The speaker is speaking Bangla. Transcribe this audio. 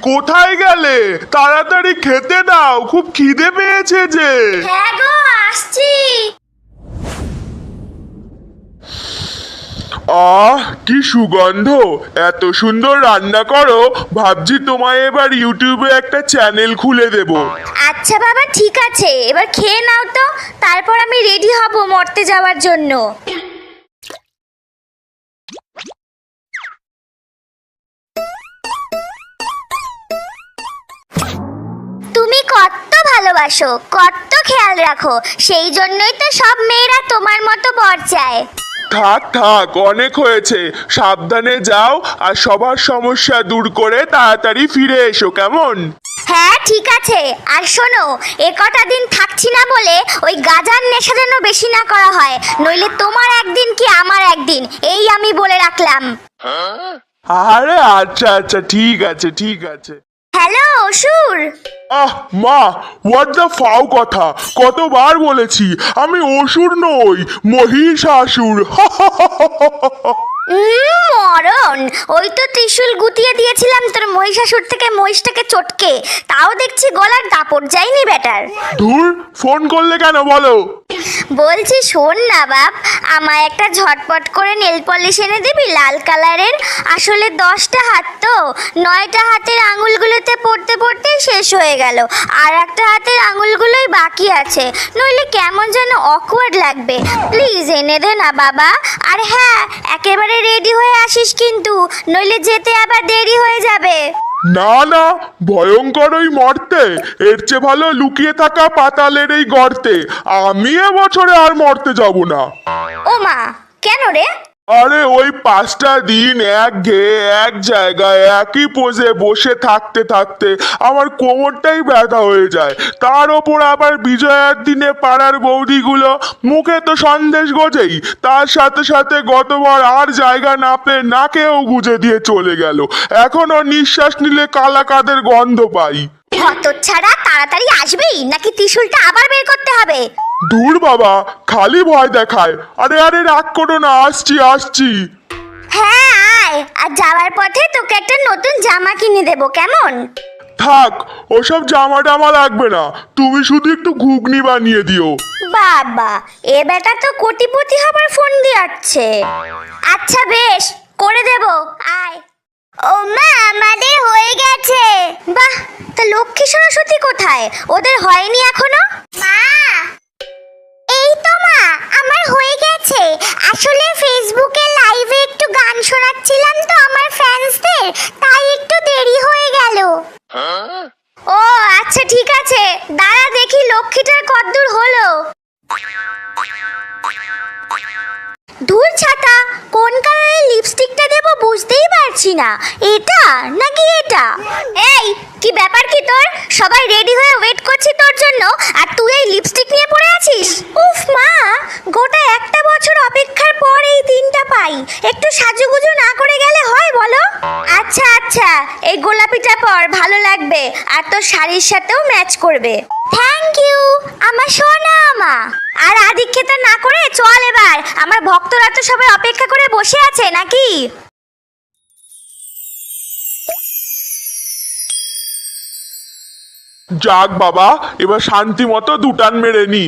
কোথায় গেলে? তাড়াতাড়ি খেতে দাও, খুব খিদে পেয়েছে যে। হ্যাঁ গো, আসছি। আহ, কি সুগন্ধ! এত সুন্দর রান্না করো, ভাবছি তোমায় এবার ইউটিউবে একটা চ্যানেল খুলে দেব। আচ্ছা বাবা, ঠিক আছে, এবার খেয়ে নাও তো, তারপর আমি রেডি হব মরতে যাওয়ার জন্য। তুমি কত ভালোবাসো, কত খেয়াল রাখো, সেই জন্যই তো সব মেয়েরা তোমার মতো বর চায়। থাক থাক, অনেক হয়েছে। সাবধানে যাও, আর সবার সমস্যা দূর করে তাড়াতাড়ি ফিরে এসো, কেমন? হ্যাঁ ঠিক আছে, আর শোনো, এ কটা দিন থাকছি না বলে ওই গাজার নেশা যেন বেশি না করা হয়, নইলে তোমার একদিন কি আমার একদিন, এই আমি বলে রাখলাম। আরে আচ্ছা আচ্ছা, ঠিক আছে ঠিক আছে। হ্যালো অসুর। আহ মা, হোয়াট দ্য ফাও কথা! কতবার বলেছি আমি অসুর নই, মহিষাসুর। মরণ, ওই তো ত্রিশূল গুতিয়ে দিয়েছিলাম তোর মহিষাসুর থেকে মহিষটাকে চটকে, তাও দেখছি গলার দাপট যায়নি বেটার। ধুর, ফোন করলে কেন বলো? বলছি শোন না বাপ, আমায় একটা ঝটপট করে নেল পলিশ এনে দিবি লাল কালারের। আসলে 10টা হাত তো, 9টা হাতের আঙুলগুলোতে পড়তে পড়তে শেষ হয়ে গেল, আর একটা হাতের আঙুলগুলোই বাকি আছে, নইলে কেমন যেন অকওয়ার্ড লাগবে। প্লিজ এনে দে না বাবা। আর হ্যাঁ, একেবারে রেডি হয়ে আসিস কিন্তু, নইলে যেতে আবার দেরি হয়ে যাবে। না না, ভয়ঙ্কর ওই মর্তে, এর চেয়ে ভালো লুকিয়ে থাকা পাতালের এই গর্তে। আমি এবছরে আর মরতে যাব না। ও মা, কেন রে? আরে ওই 5টা দিন এক জায়গায় একই পোজে বসে থাকতে থাকতে আমার কোমরটাই ব্যথা হয়ে যায়। তার ওপর আবার বিজয়ার দিনে পাড়ার বৌদিগুলো মুখে তো সন্দেশ গোজেই, তার সাথে সাথে গতবার আর জায়গা না পেয়ে নাকেও গুজে দিয়ে চলে গেল। এখনো নিঃশ্বাস নিলে কালা কাদের গন্ধ পাই। হতচ্ছাড়া, তাড়াতাড়ি আসবি নাকি ত্রিশূলটা আবার বের করতে হবে? ধুর বাবা, খালি ভয় দেখায়। আরে আরে, রাগ করো না, আসছি আসছি। হ্যাঁ আয়, আর যাওয়ার পথে তোকে একটা নতুন জামা কিনে দেবো, কেমন? থাক, ওসব জামা টামা লাগবে না, তুমি শুধু একটু ঘুগনি বানিয়ে দিও। বাবা, এ বেটা তো কোটিপতি হবার ফোন দিয়াচ্ছে। আচ্ছা বেশ, করে দেব, আয়। ও মা, আমাদের হয়ে গেছে। বাহ, তা লক্ষ্মী সরস্বতী কোথায়? ওদের হয়নি এখনো? মা, এই তো মা, আমার হয়ে গেছে। আসলে ফেসবুকে লাইভে একটু গান শোনাচ্ছিলাম তো আমার ফ্যান্সদের, তাই একটু দেরি হয়ে গেল। ও আচ্ছা ঠিক আছে, দাঁড়া দেখি লক্ষ্মীটার কতদূর হলো। ধুর ছাতা, কোন কালারের লিপস্টিকটা দেবো বুঝতেই পারছি না, এটা নাকি এটা। এই, কি ব্যাপার কি তোর? সবাই রেডি হয়ে ওয়েট করছি তোর জন্য, আর তুই এই লিপস্টিক নিয়ে পড়ে আছিস? উফ মা, গোটা একটা বছর অপেক্ষার পর এই দিনটা পাই, একটু সাজুগুজু না করে গেলে হয় বলো? আচ্ছা আচ্ছা, এই গোলাপিটা পর, ভালো লাগবে, আর তোর শাড়ির সাথেও ম্যাচ করবে। থ্যাংক ইউ আমার সোনা মা। আর আদিক্ষেতা না করে চল এবার, আমার ভক্তরা তো সবাই অপেক্ষা করে বসে আছে নাকি। যাক বাবা, এবার শান্তি মতো দুটান মেরে নি।